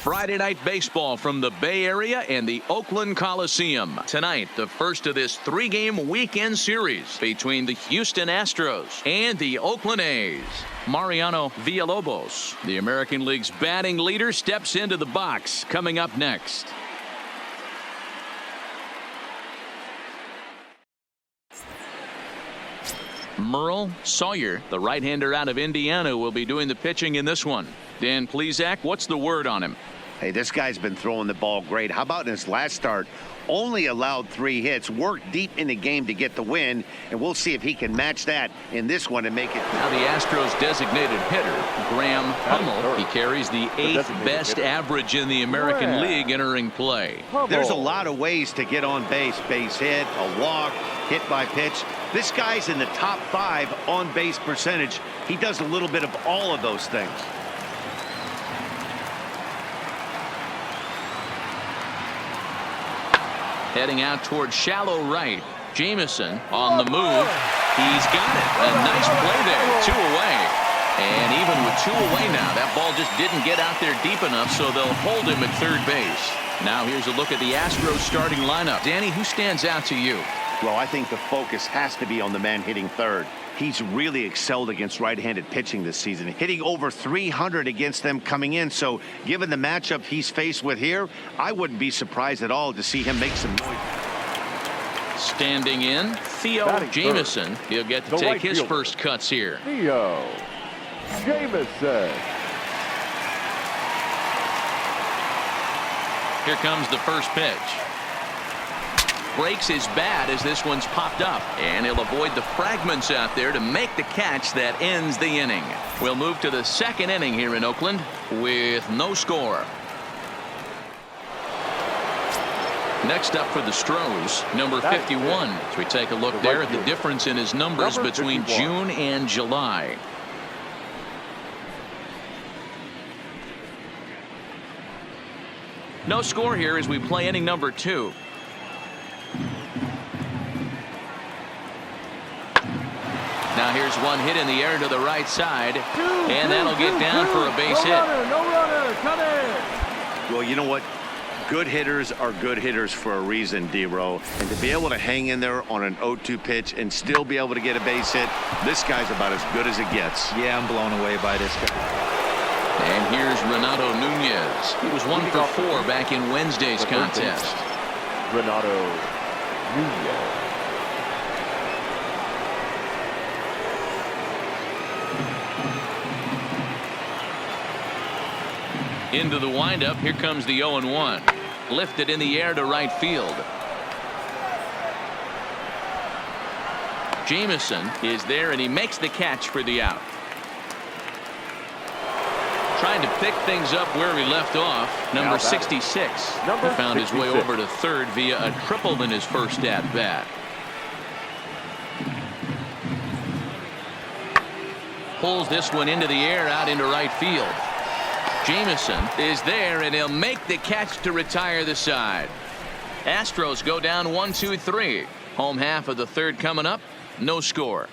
Friday night baseball from the Bay Area and the Oakland Coliseum. Tonight, the first of this three-game weekend series between the Houston Astros and the Oakland A's. Mariano Villalobos, the American League's batting leader, steps into the box. Coming up next. Merle Sawyer, the right-hander out of Indiana, will be doing the pitching in this one. Dan Plesac, what's the word on him? Hey, this guy's been throwing the ball great. How about in his last start? Only allowed 3 hits, worked deep in the game to get the win, and we'll see if he can match that in this one and make it. Now the Astros designated hitter, Graham Hummel. He carries the 8th best average in the American League entering play. There's a lot of ways to get on base. Base hit, a walk, hit by pitch. This guy's in the top 5 on base percentage. He does a little bit of all of those things. Heading out towards shallow right. Jamison on the move. He's got it. A nice play there. 2 away. And even with 2 away now, that ball just didn't get out there deep enough, so they'll hold him at third base. Now here's a look at the Astros starting lineup. Danny, who stands out to you? Well, I think the focus has to be on the man hitting third. He's really excelled against right-handed pitching this season, hitting over 300 against them coming in. So given the matchup he's faced with here, I wouldn't be surprised at all to see him make some noise. Standing in, Theo Jamison. He'll get to take his first cuts here. Theo Jamison. Here comes the first pitch. Breaks his bat as this one's popped up, and he'll avoid the fragments out there to make the catch that ends the inning. We'll move to the second inning here in Oakland with no score. Next up for the Stros, number 51. As we take a look there at the difference in his numbers between June and July. No score here as we play inning number 2. Now here's one hit in the air to the right side, and that'll get down for a base hit. No runner, come in. Well, you know what? Good hitters are good hitters for a reason, D-Row. And to be able to hang in there on an 0-2 pitch and still be able to get a base hit, this guy's about as good as it gets. Yeah, I'm blown away by this guy. And here's Renato Nunez. He was 1 for 4 back in Wednesday's contest. Renato Nunez. Into the windup. Here comes the 0-1. Lifted in the air to right field. Jamison is there, and he makes the catch for the out. Trying to pick things up where he left off. Number 66. He found his way over to third via a triple in his first at-bat. Pulls this one into the air out into right field. Jamison is there, and he'll make the catch to retire the side. Astros go down 1-2-3. Home half of the third coming up. No score.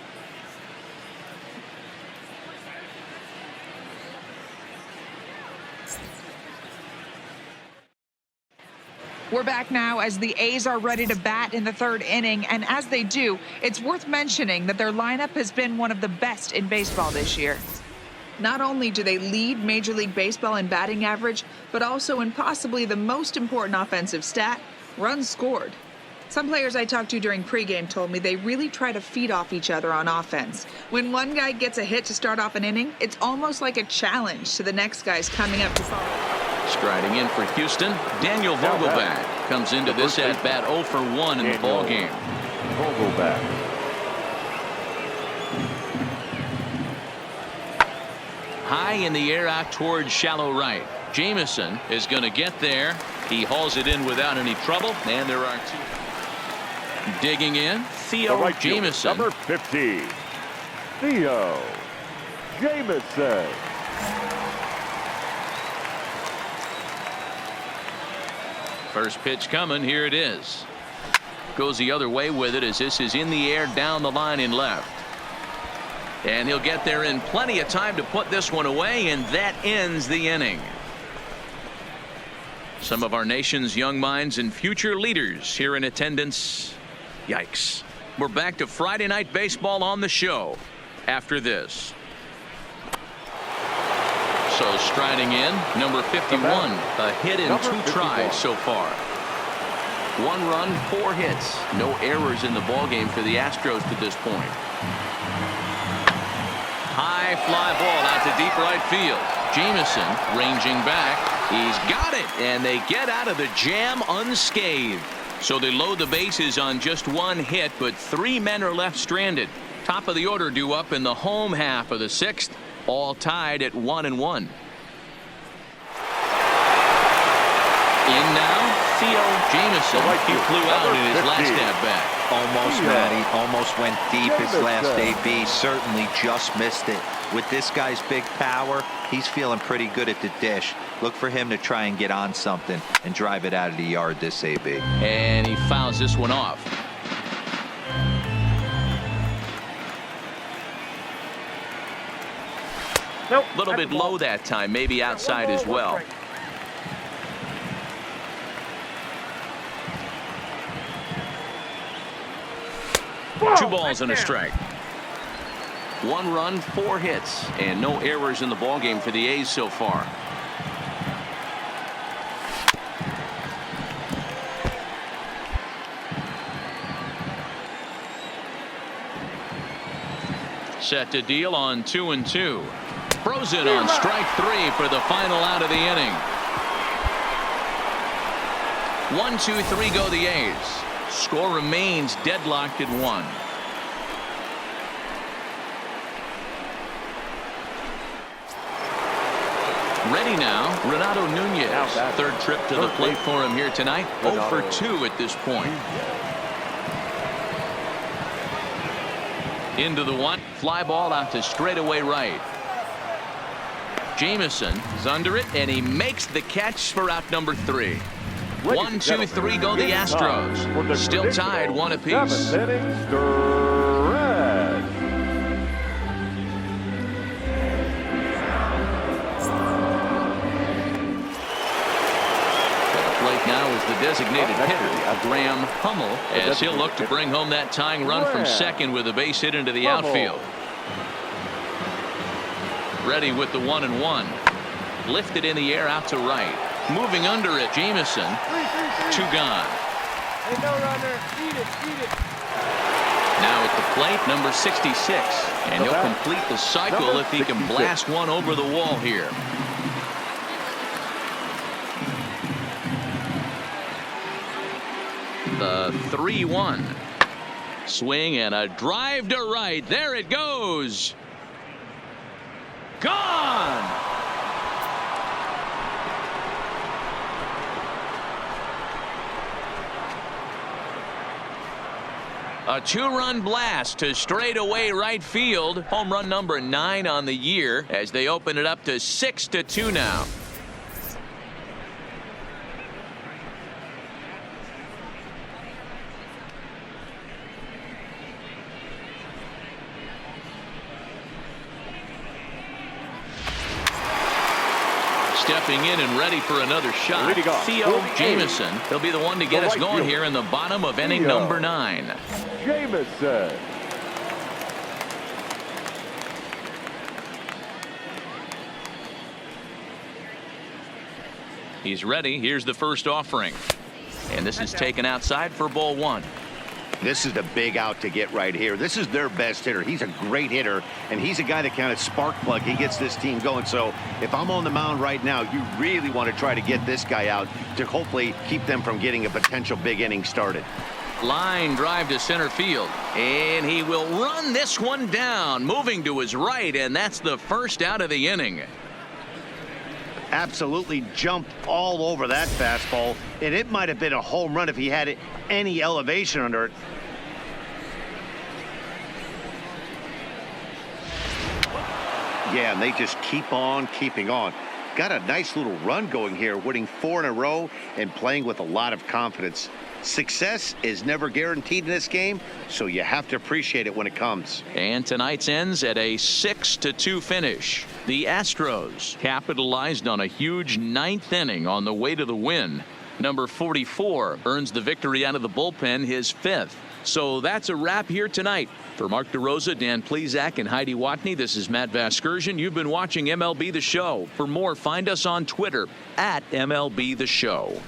We're back now as the A's are ready to bat in the third inning, and as they do, it's worth mentioning that their lineup has been one of the best in baseball this year. Not only do they lead Major League Baseball in batting average, but also in possibly the most important offensive stat, runs scored. Some players I talked to during pregame told me they really try to feed off each other on offense. When one guy gets a hit to start off an inning, it's almost like a challenge to the next guys coming up to follow. Striding in for Houston, Daniel Vogelbach comes into this at-bat 0 for 1 in the ballgame. Vogelbach. High in the air out towards shallow right. Jamison is going to get there. He hauls it in without any trouble, and there are 2. Digging in, Theo Jamison. Number 50, Theo Jamison. First pitch coming. Here it is. Goes the other way with it as this is in the air down the line in left. And he'll get there in plenty of time to put this one away, and that ends the inning. Some of our nation's young minds and future leaders here in attendance. Yikes. We're back to Friday Night Baseball on the show after this. So striding in, number 51, a hit in 2 tries so far. 1 run, 4 hits. No errors in the ballgame for the Astros to this point. High fly ball out to deep right field. Jameson ranging back. He's got it, and they get out of the jam unscathed. So they load the bases on just 1 hit, but 3 men are left stranded. Top of the order due up in the home half of the 6th, all tied at 1-1. In now, Jameson. He flew out in his last at-bat. Almost, Matty. Almost went deep his last AB. Certainly just missed it. With this guy's big power, he's feeling pretty good at the dish. Look for him to try and get on something and drive it out of the yard this AB. And he fouls this one off. Nope. A little bit low that time, maybe outside as well. Two balls and a strike. 1 run, 4 hits, and no errors in the ballgame for the A's so far. Set to deal on 2-2. Frozen on strike 3 for the final out of the inning. 1-2-3 go the A's. Score remains deadlocked at 1. Ready now, Renato Nunez. Third trip to the plate for him here tonight. 0 for 2 at this point. Into the 1. Fly ball out to straightaway right. Jameson is under it, and he makes the catch for out number 3. 1, 2, 3 go the Astros. Still tied 1 apiece. Now is the designated hitter, Graham Hummel, as he'll look to bring home that tying run from second with a base hit into the outfield. Ready with the 1-1. Lifted in the air out to right. Moving under it, Jameson. 2 gone. Hey, no runner. Eat it. Now at the plate, number 66. And he'll complete the cycle if he can blast one over the wall here. The 3-1. Swing and a drive to right. There it goes. Gone. A 2-run blast to straightaway right field. Home run number 9 on the year as they open it up to 6-2 now. Stepping in and ready for another shot, Theo Jameson. He'll be the one to get us going here in the bottom of inning number 9. Jameson. He's ready. Here's the first offering. And this is taken outside for ball 1. This is the big out to get right here. This is their best hitter. He's a great hitter, and he's a guy that kind of spark plug. He gets this team going. So if I'm on the mound right now, you really want to try to get this guy out to hopefully keep them from getting a potential big inning started. Line drive to center field, and he will run this one down, moving to his right, and that's the first out of the inning. Absolutely jumped all over that fastball, and it might have been a home run if he had any elevation under it. Yeah, and they just keep on keeping on. Got a nice little run going here, winning 4 in a row and playing with a lot of confidence. Success is never guaranteed in this game, so you have to appreciate it when it comes. And tonight's ends at a 6-2 finish. The Astros capitalized on a huge 9th inning on the way to the win. Number 44 earns the victory out of the bullpen, his 5th. So that's a wrap here tonight. For Mark DeRosa, Dan Plezak, and Heidi Watney, this is Matt Vasgersian. You've been watching MLB The Show. For more, find us on Twitter at MLB The Show.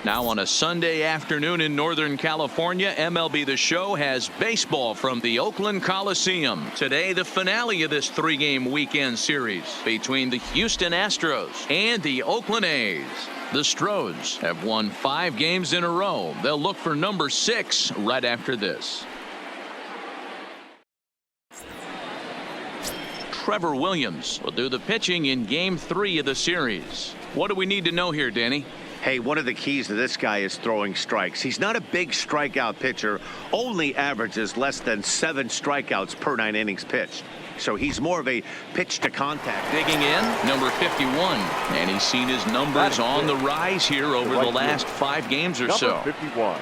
Now on a Sunday afternoon in Northern California, MLB The Show has baseball from the Oakland Coliseum. Today, the finale of this 3-game weekend series between the Houston Astros and the Oakland A's. The Stros have won 5 games in a row. They'll look for number 6 right after this. Trevor Williams will do the pitching in Game 3 of the series. What do we need to know here, Danny? Hey, one of the keys to this guy is throwing strikes. He's not a big strikeout pitcher, only averages less than 7 strikeouts per 9 innings pitched. So he's more of a pitch to contact. Digging in, number 51. And he's seen his numbers on the rise here over the last 5 games or so. Number 51.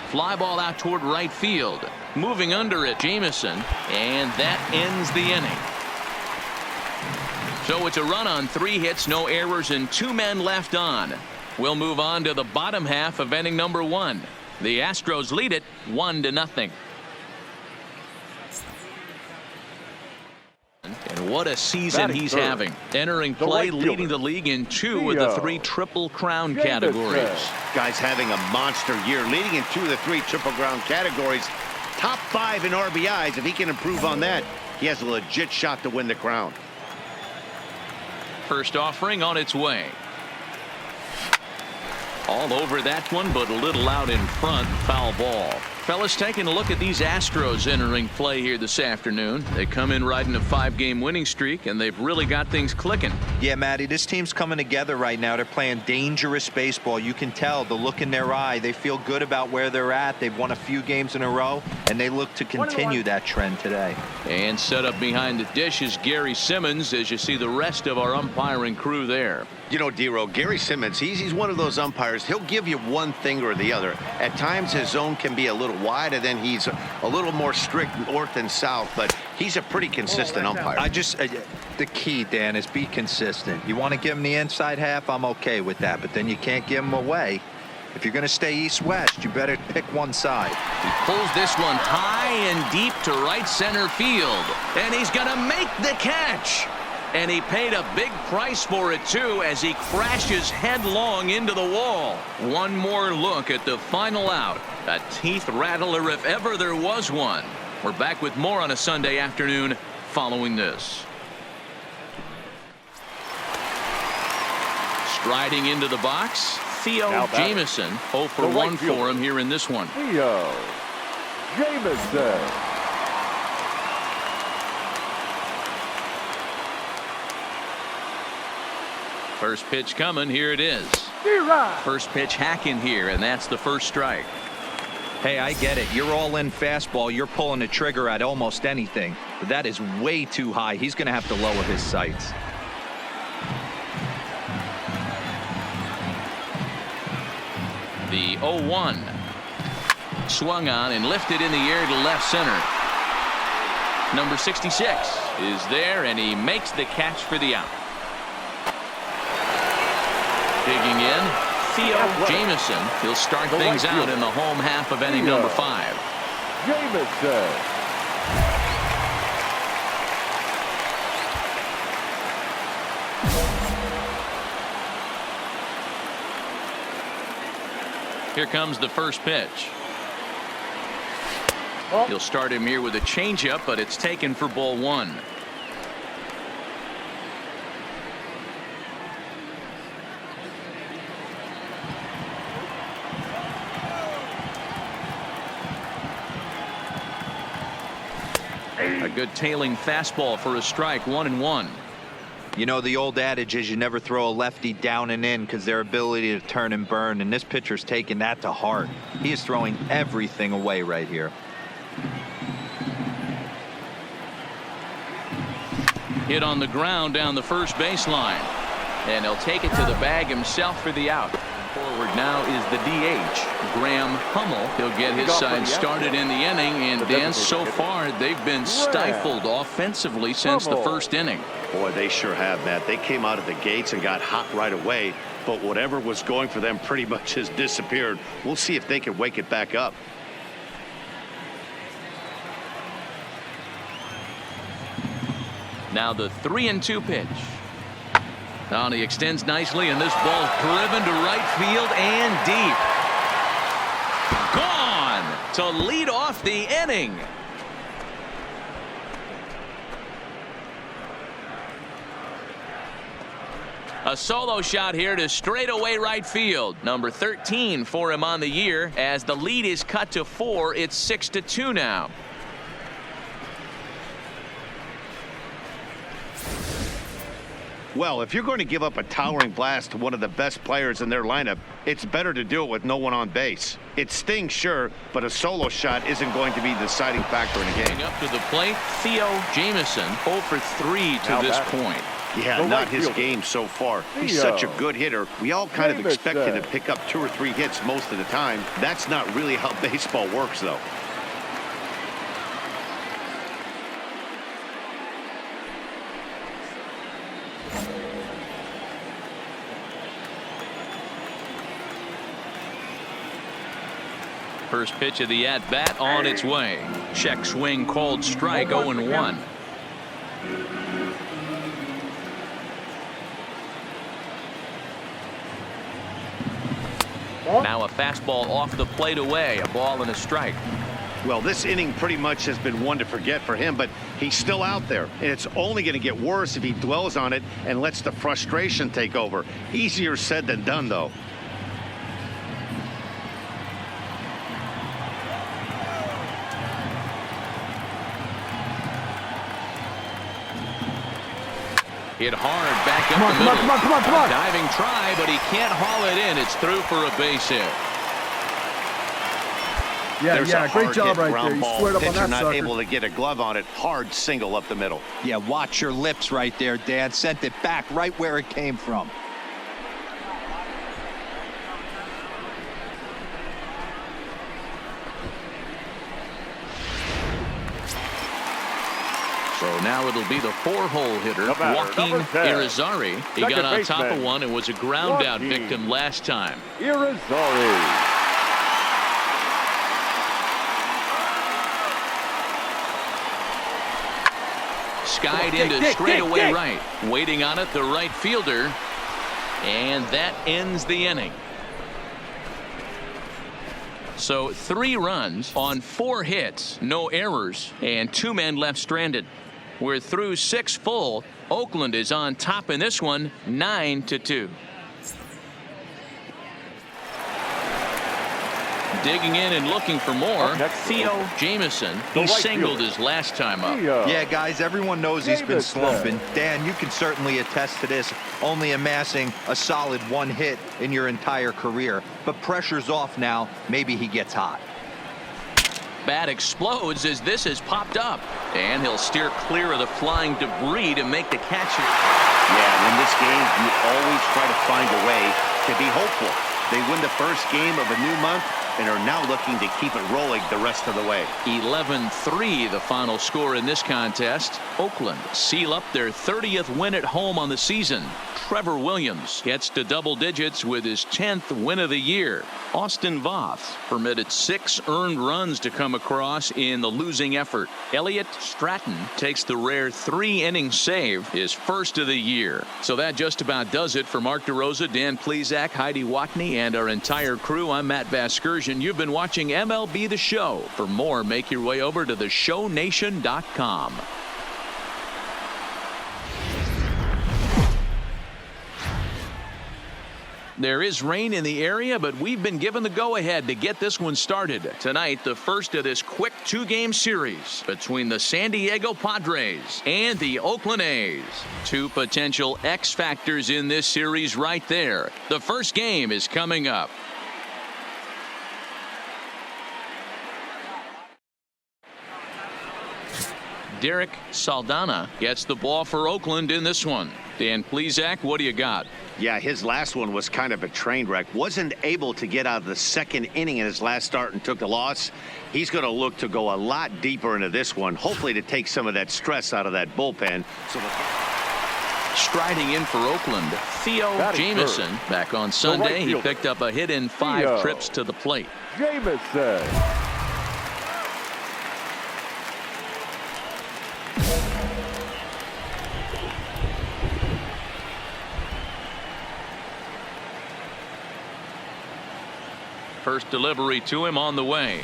Fly ball out toward right field. Moving under it, Jameson, and that ends the inning. So it's a run on 3 hits, no errors, and 2 men left on. We'll move on to the bottom half of inning number 1. The Astros lead it 1-0. And what a season he's having. Entering play, leading the league in 2 of the 3 Triple Crown categories. Guy's having a monster year, leading in 2 of the 3 Triple Crown categories. Top 5 in RBIs. If he can improve on that, he has a legit shot to win the crown. First offering on its way. All over that one, but a little out in front. Foul ball. Fellas, taking a look at these Astros entering play here this afternoon. They come in riding a 5-game winning streak, and they've really got things clicking. Yeah, Matty, this team's coming together right now. They're playing dangerous baseball. You can tell the look in their eye. They feel good about where they're at. They've won a few games in a row, and they look to continue that trend today. And set up behind the dish is Gary Simmons, as you see the rest of our umpiring crew there. You know, D-Row, Gary Simmons, he's one of those umpires. He'll give you one thing or the other. At times, his zone can be a little wide, and then he's a little more strict north and south, but he's a pretty consistent umpire. The key, Dan, is be consistent. You want to give him the inside half, I'm okay with that, but then you can't give him away. If you're going to stay east-west, you better pick one side. He pulls this one high and deep to right center field, and he's going to make the catch. And he paid a big price for it, too, as he crashes headlong into the wall. One more look at the final out. A teeth rattler if ever there was one. We're back with more on a Sunday afternoon following this. Striding into the box, Theo Jameson. 0 for 1 for him here in this one. Theo Jameson. First pitch coming. Here it is. First pitch hacking here, and that's the first strike. Hey, I get it. You're all in fastball. You're pulling the trigger at almost anything. But that is way too high. He's going to have to lower his sights. The 0-1. Swung on and lifted in the air to left center. Number 66 is there, and he makes the catch for the out. Digging in, Theo Jameson. He'll start things out in the home half of inning number 5. Jameson. Here comes the first pitch. He'll start him here with a changeup, but it's taken for ball 1. good tailing fastball for a strike, 1-1. You know, the old adage is you never throw a lefty down and in because their ability to turn and burn, and this pitcher's taking that to heart. He is throwing everything away right here. Hit on the ground down the first baseline. And he'll take it to the bag himself for the out. Forward now is the DH, Graham Hummel. He'll get his side started in the inning. And Dan, so far, they've been stifled offensively since the first inning. Boy, they sure have, Matt. They came out of the gates and got hot right away. But whatever was going for them pretty much has disappeared. We'll see if they can wake it back up. Now the 3-2 pitch. Now he extends nicely, and this ball's driven to right field and deep. Gone to lead off the inning. A solo shot here to straightaway right field. Number 13 for him on the year. As the lead is cut to 4, it's 6-2 now. Well, if you're going to give up a towering blast to one of the best players in their lineup, it's better to do it with no one on base. It stings, sure, but a solo shot isn't going to be the deciding factor in a game. Up to the plate, Theo Jamieson, 0 for 3 to this point. Yeah, not his game so far. He's such a good hitter. We all kind of expect him to pick up 2 or 3 hits most of the time. That's not really how baseball works, though. First pitch of the at-bat on its way. Check swing called strike, 0-1. Now a fastball off the plate away. A ball and a strike. Well, this inning pretty much has been one to forget for him, but he's still out there. And it's only going to get worse if he dwells on it and lets the frustration take over. Easier said than done, though. Hit hard back up the middle. Come on. Diving try, but he can't haul it in. It's through for a base hit. Yeah, great job right there. You squared up on that not sucker. able to get a glove on it. Hard single up the middle. Yeah, watch your lips right there, Dan. Sent it back right where it came from. So now it'll be the 4-hole hitter, Joaquin Irizarry. He got on top of one and was a ground out victim last time. Irizarry. Skied into straightaway right. Waiting on it, the right fielder. And that ends the inning. So 3 runs on 4 hits, no errors, and 2 men left stranded. We're through 6 full. Oakland is on top in this one, 9-2. Digging in and looking for more, Theo Jamieson. He singled his last time up. Yeah, guys, everyone knows he's been slumping. Dan, you can certainly attest to this, only amassing a solid 1 hit in your entire career. But pressure's off now. Maybe he gets hot. Bat explodes as this has popped up. And he'll steer clear of the flying debris to make the catch here. Yeah, in this game, you always try to find a way to be hopeful. They win the first game of a new month and are now looking to keep it rolling the rest of the way. 11-3 the final score in this contest. Oakland seal up their 30th win at home on the season. Trevor Williams gets to double digits with his 10th win of the year. Austin Voth permitted 6 earned runs to come across in the losing effort. Elliott Stratton takes the rare 3-inning save, his first of the year. So that just about does it for Mark DeRosa, Dan Plesac, Heidi Watney, and our entire crew. I'm Matt Vasgersian. You've been watching MLB The Show. For more, make your way over to theshownation.com. There is rain in the area, but we've been given the go-ahead to get this one started. Tonight, the first of this quick two-game series between the San Diego Padres and the Oakland A's. Two potential X factors in this series right there. The first game is coming up. Derek Saldana gets the ball for Oakland in this one. Dan Plesac, what do you got? Yeah, his last one was kind of a train wreck. Wasn't able to get out of the second inning in his last start and took the loss. He's going to look to go a lot deeper into this one, hopefully to take some of that stress out of that bullpen. So striding in for Oakland, Theo Jamieson. Back on Sunday, he picked up a hit in 5 trips to the plate. Jamieson. First delivery to him on the way.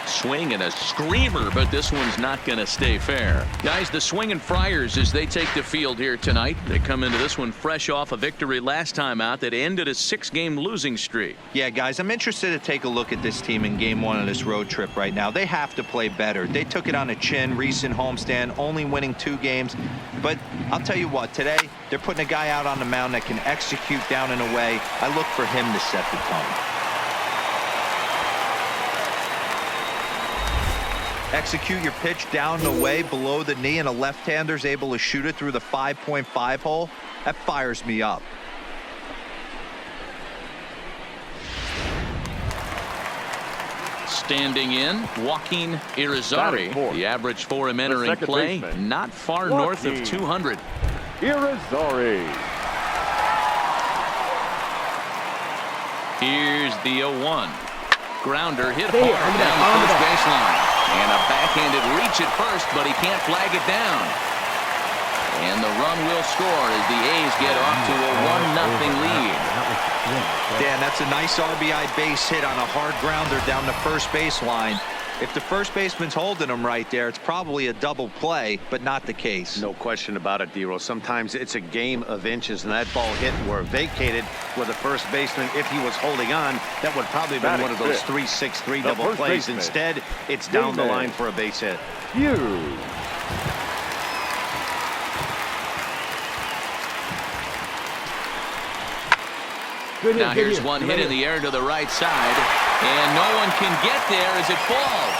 Swing and a screamer, but this one's not going to stay fair. Guys, the Swinging Friars as they take the field here tonight. They come into this one fresh off a victory last time out that ended a 6-game losing streak. Yeah, guys, I'm interested to take a look at this team in game 1 of this road trip right now. They have to play better. They took it on the chin, recent homestand, only winning 2 games. But I'll tell you what, today they're putting a guy out on the mound that can execute down and away. I look for him to set the tone. Execute your pitch down and away below the knee, and a left-hander's able to shoot it through the 5.5 hole. That fires me up. Standing in, Joaquin Irizarry. The average for him entering play, not far north of 200. Irizarry. Here's the 0-1. Grounder hit hard down the first baseline. And a backhanded reach at first, but he can't flag it down. And the run will score as the A's get off to a 1-0 lead. Dan, that's a nice RBI base hit on a hard grounder down the first baseline. If the first baseman's holding him right there, it's probably a double play, but not the case. no question about it, D-Rose. Sometimes it's a game of inches, and that ball hit or vacated with the first baseman. If he was holding on, that would probably have been one of those 3-6-3 double plays. Instead, it's down the line for a base hit. Now here's one hit in the air to the right side, and no one can get there as it falls.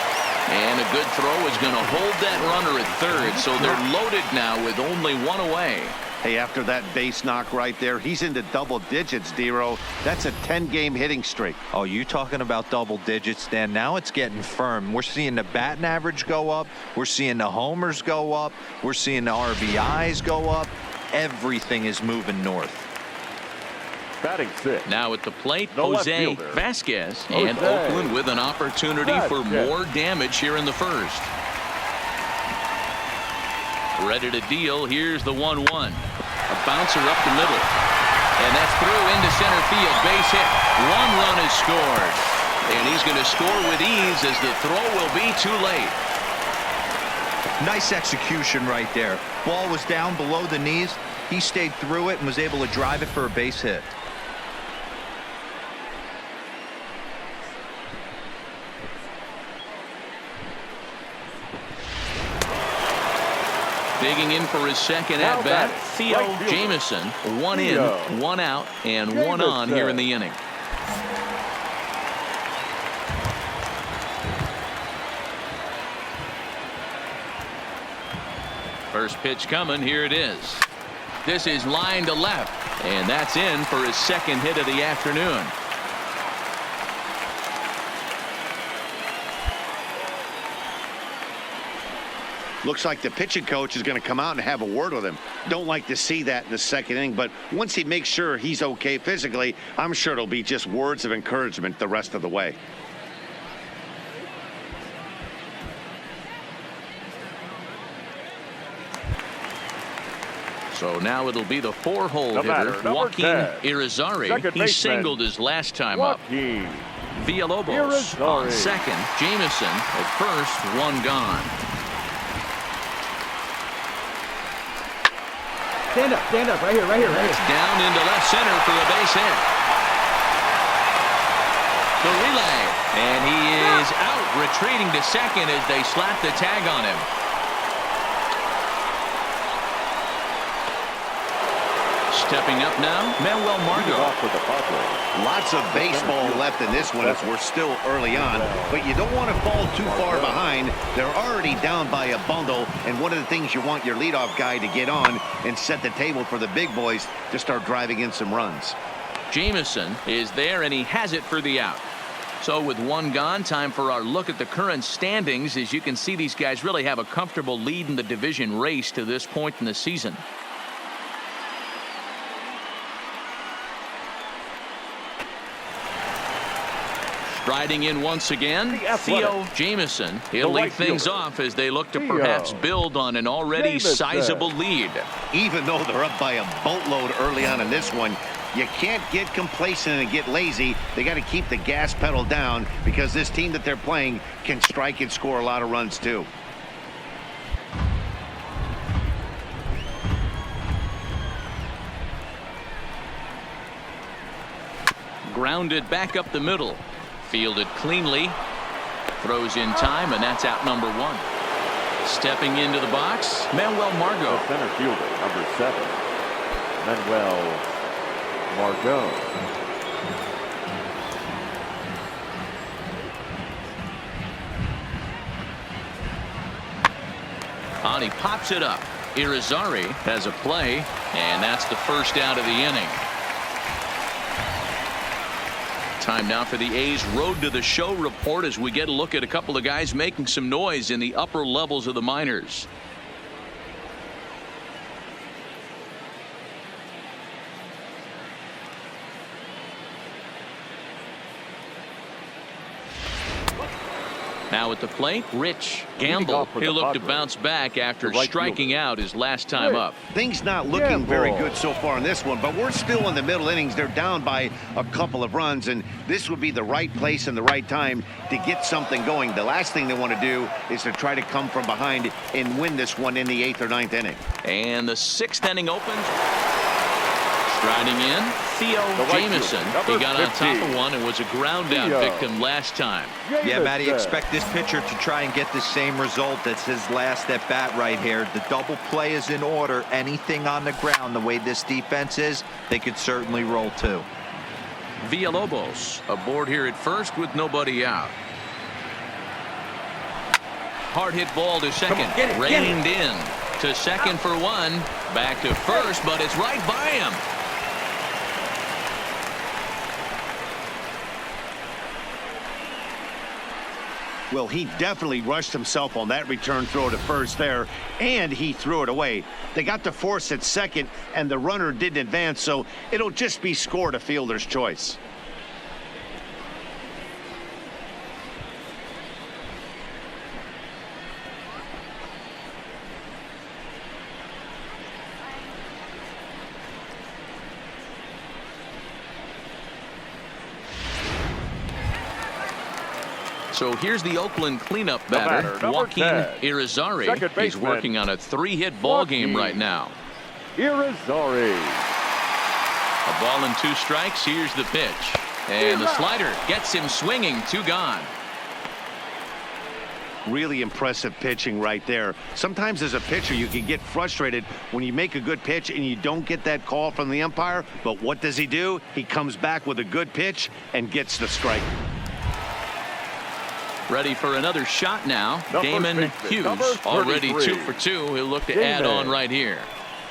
And a good throw is going to hold that runner at third, so they're loaded now with only 1 away. Hey, after that base knock right there, he's into double digits, D-Ro. That's a 10-game hitting streak. Oh, you talking about double digits, Dan? Now it's getting firm. We're seeing the batting average go up. We're seeing the homers go up. We're seeing the RBIs go up. Everything is moving north. Batting 6. Now at the plate, Jose Vasquez, and Oakland with an opportunity for more damage here in the first. Ready to deal. Here's the 1-1. A bouncer up the middle. And that's through into center field. Base hit. 1 run is scored. And he's going to score with ease as the throw will be too late. Nice execution right there. Ball was down below the knees. He stayed through it and was able to drive it for a base hit. Digging in for his second at-bat, Theo Jamieson. 1 in, 1 out, and 1 on here in the inning. First pitch coming. Here it is. This is line to left, and that's in for his second hit of the afternoon. Looks like the pitching coach is going to come out and have a word with him. Don't like to see that in the second inning, but once he makes sure he's okay physically, I'm sure it'll be just words of encouragement the rest of the way. So now it'll be the 4-hole hitter, Joaquin Irizarry. He singled his last time up. Villalobos on second. Jamieson at first, 1 gone. Stand up, right here. It's down into left center for a base hit. The relay, and he is out, retreating to second as they slap the tag on him. Stepping up now, Off with the bucket. Lots of baseball left in this one as we're still early on, but you don't want to fall too far behind. They're already down by a bundle, and one of the things you want your leadoff guy to get on and set the table for the big boys to start driving in some runs. Jameson is there, and he has it for the out. So with one gone, time for our look at the current standings. As you can see, these guys really have a comfortable lead in the division race to this point in the season. Striding in once again, Theo Jameson. He'll lead things off as they look to perhaps build on an already sizable lead. Even though they're up by a boatload early on in this one, you can't get complacent and get lazy. They got to keep the gas pedal down because this team that they're playing can strike and score a lot of runs too. Grounded back up the middle. Fielded cleanly. Throws in time, and that's out number one. Stepping into the box, Manuel Margot. The center fielder, number 7, Manuel Margot. On, he pops it up. Irizarry has a play, and that's the first out of the inning. Time now for the A's Road to the Show report as we get a look at a couple of guys making some noise in the upper levels of the minors. Now at the plate, Rich Gamble. He'll look to bounce back after striking out his last time up. Things not looking very good so far in this one, but we're still in the middle innings. They're down by a couple of runs, and this would be the right place and the right time to get something going. The last thing they want to do is to try to come from behind and win this one in the 8th or 9th inning. And the 6th inning opens. Striding in, Theo Jameson. He got on top of one and was a ground out victim last time. Yeah, Matty, expect this pitcher to try and get the same result. That's his last at bat right here. The double play is in order. Anything on the ground, the way this defense is, they could certainly roll too. Villalobos aboard here at first with nobody out. Hard hit ball to second. Reined in to second for one. Back to first, but it's right by him. Well, he definitely rushed himself on that return throw to first there, and he threw it away. They got the force at second, and the runner didn't advance, so it'll just be scored a fielder's choice. So here's the Oakland cleanup batter, Joaquin Irizarry. He's working on a 3-hit ball game right now. Irizarry. A ball and 2 strikes. Here's the pitch. And the slider gets him swinging. 2 gone. Really impressive pitching right there. Sometimes as a pitcher you can get frustrated when you make a good pitch and you don't get that call from the umpire. But what does he do? He comes back with a good pitch and gets the strike. Ready for another shot now. Damon Hughes already 2 for 2. He'll look to add on right here.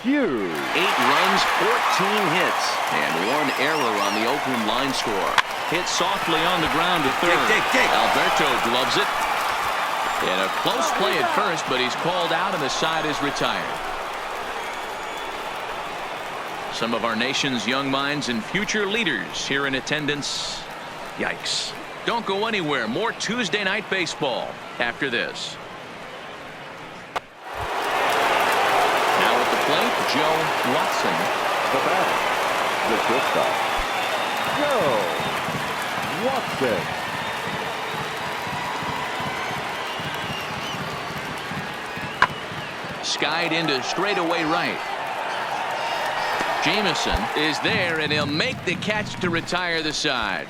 Hughes. 8 runs, 14 hits, and 1 error on the Oakland line score. Hit softly on the ground to third. Alberto gloves it. And a close play at first, but he's called out and the side is retired. Some of our nation's young minds and future leaders here in attendance. Yikes. Don't go anywhere. More Tuesday night baseball after this. Now at the plate, Joe Watson. The batter, the shortstop, Joe Watson. Skied into straightaway right. Jameson is there, and he'll make the catch to retire the side.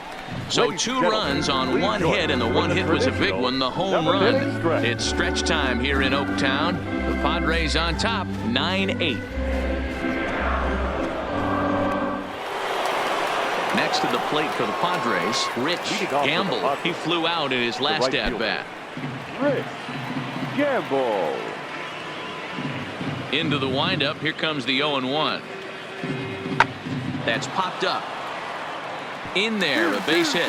So 2 runs on 1 hit, and the 1 hit was a big one, the home run. It's stretch time here in Oaktown. The Padres on top, 9-8. Next to the plate for the Padres, Rich Gamble. He flew out in his last at-bat. Rich Gamble. Into the windup. Here comes the 0-1. That's popped up. In there, a base hit.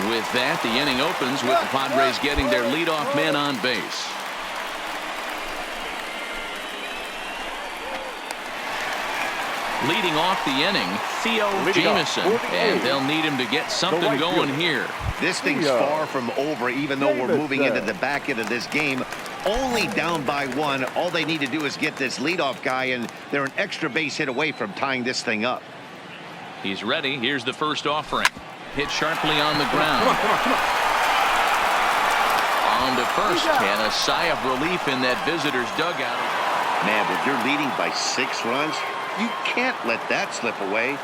With that, the inning opens with the Padres getting their leadoff man on base. Leading off the inning, Theo Jameson, and they'll need him to get something going here. This thing's far from over, even though we're moving into the back end of this game. Only down by 1. All they need to do is get this leadoff guy, and they're an extra base hit away from tying this thing up. He's ready. Here's the first offering. Hit sharply on the ground. On to first, and a sigh of relief in that visitor's dugout. Man, when you're leading by 6 runs, you can't let that slip away.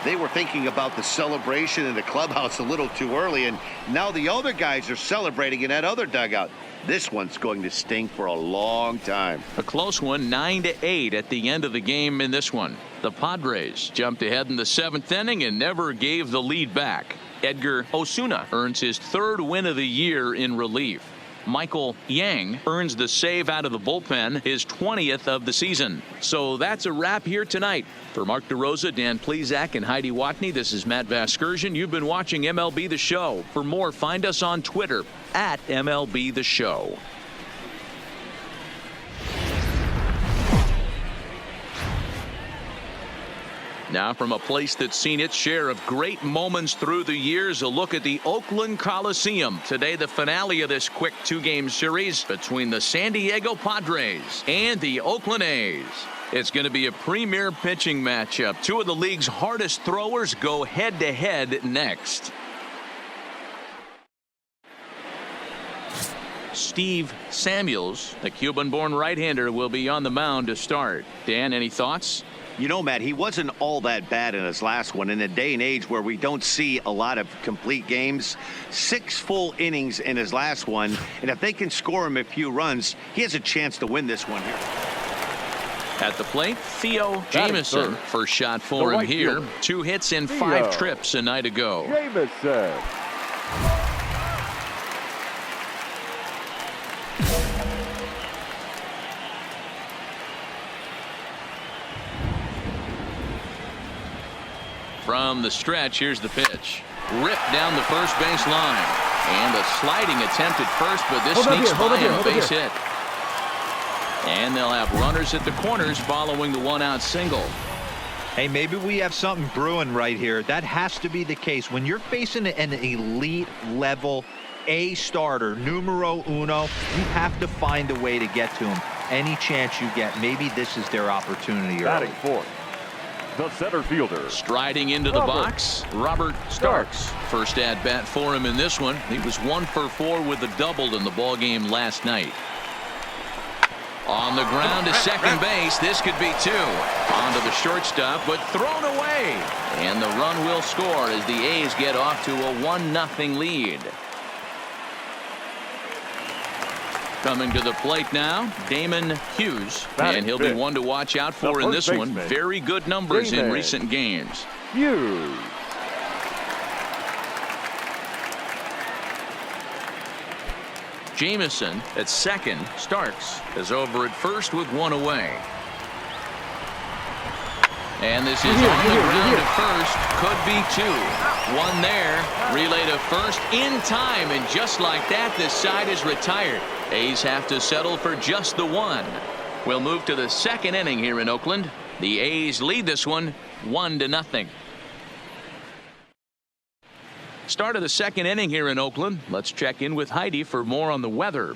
They were thinking about the celebration in the clubhouse a little too early, and now the other guys are celebrating in that other dugout. This one's going to sting for a long time. A close one, 9-8 at the end of the game in this one. The Padres jumped ahead in the 7th inning and never gave the lead back. Edgar Osuna earns his 3rd win of the year in relief. Michael Yang earns the save out of the bullpen, his 20th of the season. So that's a wrap here tonight. For Mark DeRosa, Dan Plesac, and Heidi Watney, this is Matt Vasgersian. You've been watching MLB The Show. For more, find us on Twitter at MLB The Show. Now from a place that's seen its share of great moments through the years, a look at the Oakland Coliseum. Today, the finale of this quick 2-game series between the San Diego Padres and the Oakland A's. It's going to be a premier pitching matchup. 2 of the league's hardest throwers go head-to-head next. Steve Samuels, the Cuban-born right-hander, will be on the mound to start. Dan, any thoughts? You know, Matt, he wasn't all that bad in his last one. In a day and age where we don't see a lot of complete games, 6 full innings in his last one, and if they can score him a few runs, he has a chance to win this one here. At the plate, Theo Jameson. First shot for him here. Field. 2 hits in 5 trips a night ago. Jameson. From the stretch, here's the pitch. Ripped down the first base line. And a sliding attempt at first, but this sneaks by a base hit. And they'll have runners at the corners following the 1-out single. Hey, maybe we have something brewing right here. That has to be the case. When you're facing an elite level A starter, numero uno, you have to find a way to get to him. Any chance you get, maybe this is their opportunity. Batting fourth, the center fielder. Striding into the box, Robert Starks. First at bat for him in this one. He was 1 for 4 with a double in the ball game last night. On the ground to second base. This could be 2. Onto the shortstop, but thrown away. And the run will score as the A's get off to a 1-0 lead. Coming to the plate now, Damon Hughes. And he'll be one to watch out for in this one. Very good numbers in recent games. Hughes. Jameson at second. Starks is over at first with 1 away. And this is on the ground to first. Could be 2. 1 there. Relay to first in time. And just like that, this side is retired. A's have to settle for just the 1. We'll move to the 2nd inning here in Oakland. The A's lead this one 1-0. Start of the 2nd inning here in Oakland. Let's check in with Heidi for more on the weather.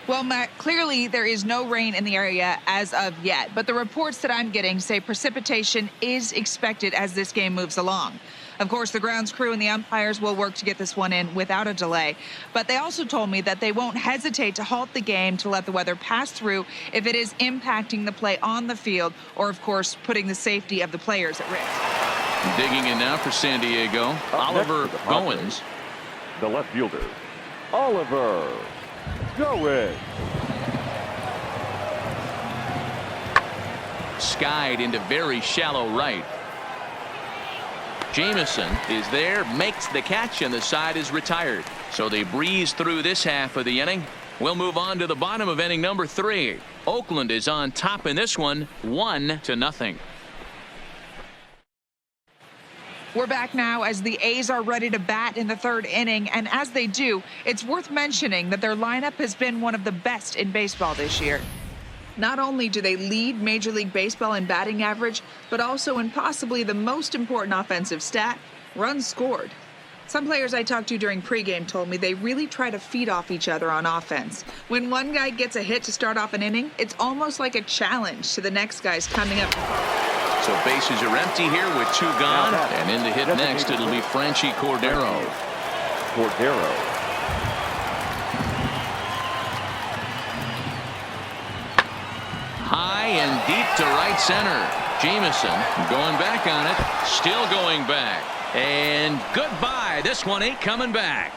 Well, Matt, clearly there is no rain in the area as of yet, but the reports that I'm getting say precipitation is expected as this game moves along. Of course, the grounds crew and the umpires will work to get this one in without a delay. But they also told me that they won't hesitate to halt the game to let the weather pass through if it is impacting the play on the field or, of course, putting the safety of the players at risk. Digging in now for San Diego, Oliver Goins. The left fielder, Oliver Goins. Skied into very shallow right. Jameson is there, makes the catch, and the side is retired. So they breeze through this half of the inning. We'll move on to the bottom of inning number 3. Oakland is on top in this one, 1-0. We're back now as the A's are ready to bat in the 3rd inning, and as they do, it's worth mentioning that their lineup has been one of the best in baseball this year. Not only do they lead Major League Baseball in batting average, but also in possibly the most important offensive stat, runs scored. Some players I talked to during pregame told me they really try to feed off each other on offense. When one guy gets a hit to start off an inning, it's almost like a challenge to the next guys coming up. So bases are empty here with 2 gone, and in to hit next it'll be Franchy Cordero. High and deep to right center. Jameson going back on it, still going back, and goodbye. This one ain't coming back.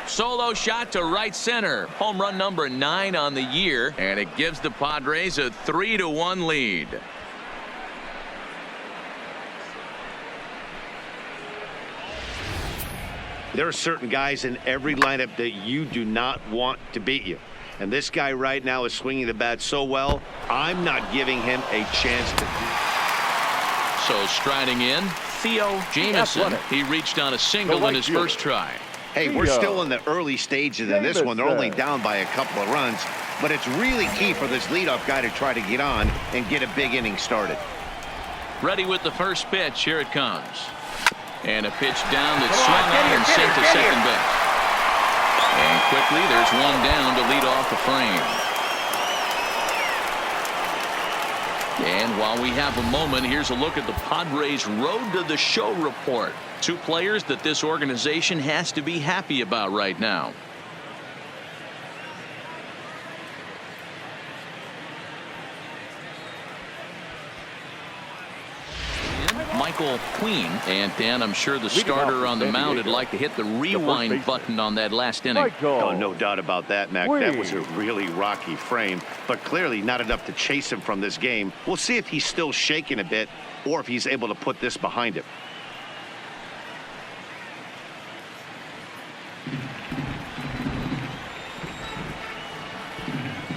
Solo shot to right center. Home run number 9 on the year, and it gives the Padres a 3-1 lead. There are certain guys in every lineup that you do not want to beat you. And this guy right now is swinging the bat so well, I'm not giving him a chance to. So striding in, Theo Jameson. He reached on a single in his first try. Hey, we're still in the early stages in this one. They're only down by a couple of runs, but it's really key for this leadoff guy to try to get on and get a big inning started. Ready with the first pitch. Here it comes. And a pitch down that swung on and sent to second base. And quickly, there's one down to lead off the frame. And while we have a moment, here's a look at the Padres' Road to the Show report. 2 players that this organization has to be happy about right now. Michael Queen, and Dan, I'm sure the starter on the mound would like to hit the rewind button on that last inning. Oh, no doubt about that, Mac. That was a really rocky frame, but clearly not enough to chase him from this game. We'll see if he's still shaking a bit or if he's able to put this behind him.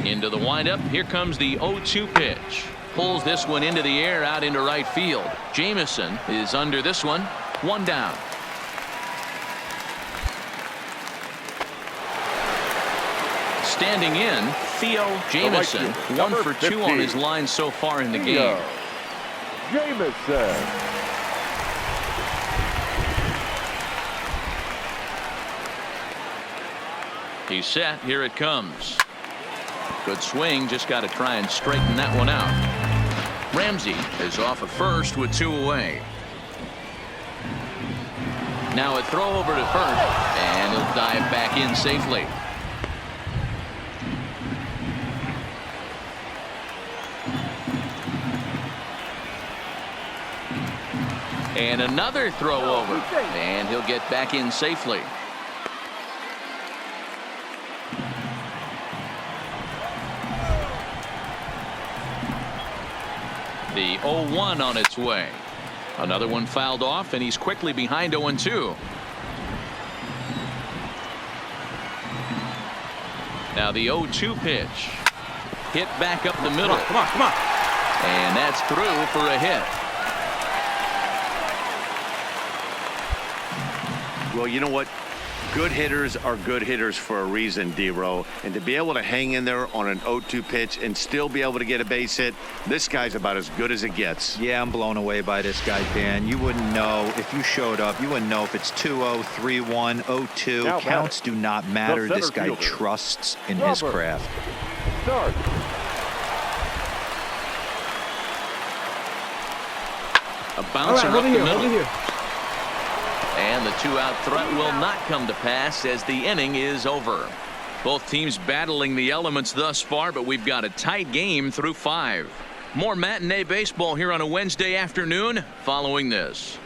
Into the windup. Here comes the 0-2 pitch. Pulls this one into the air out into right field. Jameson is under this one. 1 down. Standing in, Theo Jameson. 1 for 2 on his line so far in the game. Jameson. He's set. Here it comes. Good swing. Just got to try and straighten that one out. Ramsey is off at first with 2 away. Now a throw over to first, and he'll dive back in safely. And another throw over, and he'll get back in safely. The 0-1 on its way. Another one fouled off, and he's quickly behind 0-2. Now the 0-2 pitch. Hit back up the middle. Come on. And that's through for a hit. Well, you know what? Good hitters are good hitters for a reason, D-Row. And to be able to hang in there on an 0-2 pitch and still be able to get a base hit, this guy's about as good as it gets. Yeah, I'm blown away by this guy, Dan. You wouldn't know if you showed up. You wouldn't know if it's 2-0, 3-1, 0-2. Counts do not matter. This guy trusts in his craft. Start. A bouncer up the middle. Here. And the 2-out threat will not come to pass as the inning is over. Both teams battling the elements thus far, but we've got a tight game through 5. More matinee baseball here on a Wednesday afternoon following this.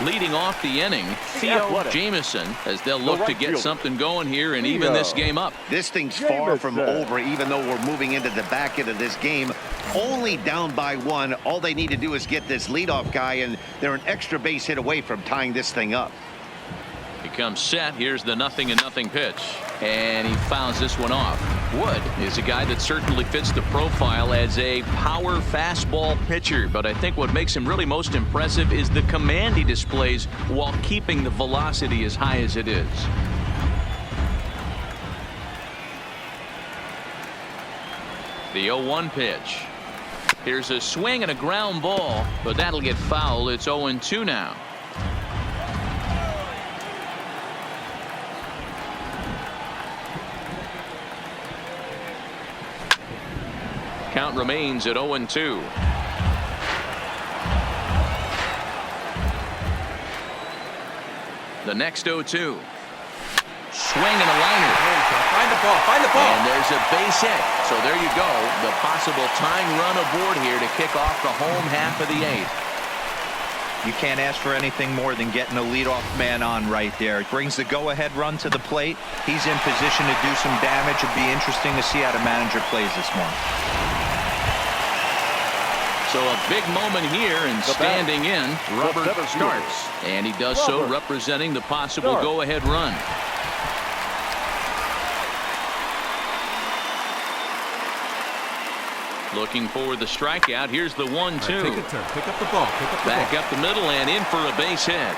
Leading off the inning, Theo Jamieson, as they'll look to get something going here and even this game up. This thing's far from over, even though we're moving into the back end of this game. Only down by 1. All they need to do is get this leadoff guy, and they're an extra base hit away from tying this thing up. He comes set. Here's the 0-0 pitch. And he fouls this one off. Wood is a guy that certainly fits the profile as a power fastball pitcher. But I think what makes him really most impressive is the command he displays while keeping the velocity as high as it is. The 0-1 pitch. Here's a swing and a ground ball, but that'll get fouled. It's 0-2 now. Count remains at 0-2. The next 0-2. Swing and a liner. Find the ball. Find the ball. And there's a base hit. So there you go. The possible tying run aboard here to kick off the home half of the 8th. You can't ask for anything more than getting a leadoff man on right there. Brings the go-ahead run to the plate. He's in position to do some damage. It'd be interesting to see how the manager plays this one. So a big moment here, and standing in, Robert starts. And he does so representing the possible go-ahead run. Looking for the strikeout. Here's the 1-2. Right, take a turn. Pick up the ball. Back up the middle and in for a base hit.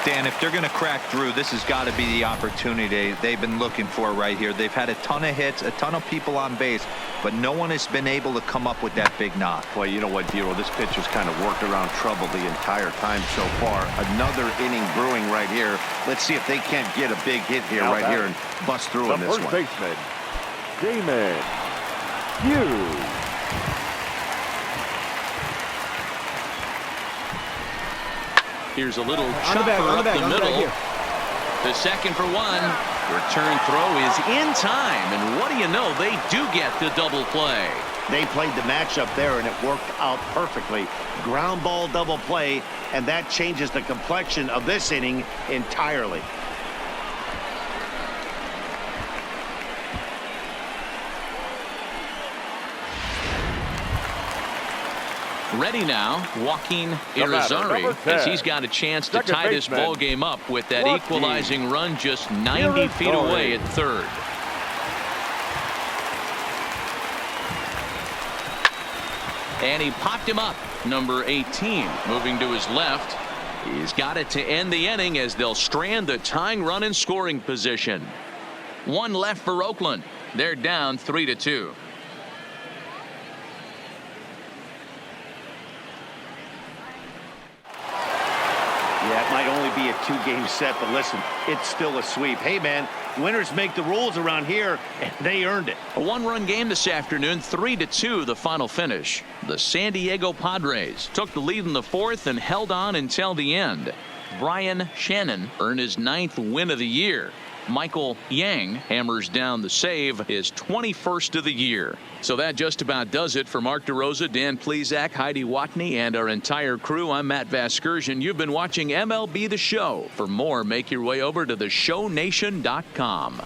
Dan, if they're going to crack through, this has got to be the opportunity they've been looking for right here. They've had a ton of hits, a ton of people on base, but no one has been able to come up with that big knock. Well, you know what, Dero, this pitch has kind of worked around trouble the entire time so far. Another inning brewing right here. Let's see if they can't get a big hit here right here and bust through in this one. First baseman, Damon Hughes. Here's a little chopper up the middle. The second for 1. Return throw is in time, and what do you know? They do get the double play. They played the matchup there, and it worked out perfectly. Ground ball double play, and that changes the complexion of this inning entirely. Ready now, Joaquin Irizarry, as he's got a chance to tie this ball game up with that equalizing run just 90 feet away at third. And he popped him up. Number 18 moving to his left. He's got it to end the inning as they'll strand the tying run in scoring position. 1 left for Oakland. They're down 3-2. Yeah, it might only be a 2-game set, but listen, it's still a sweep. Hey, man, winners make the rules around here, and they earned it. A 1-run game this afternoon, 3-2 the final finish. The San Diego Padres took the lead in the 4th and held on until the end. Brian Shannon earned his 9th win of the year. Michael Yang hammers down the save, his 21st of the year. So that just about does it for Mark DeRosa, Dan Plesac, Heidi Watney, and our entire crew. I'm Matt Vasgersian. You've been watching MLB The Show. For more, make your way over to theshownation.com.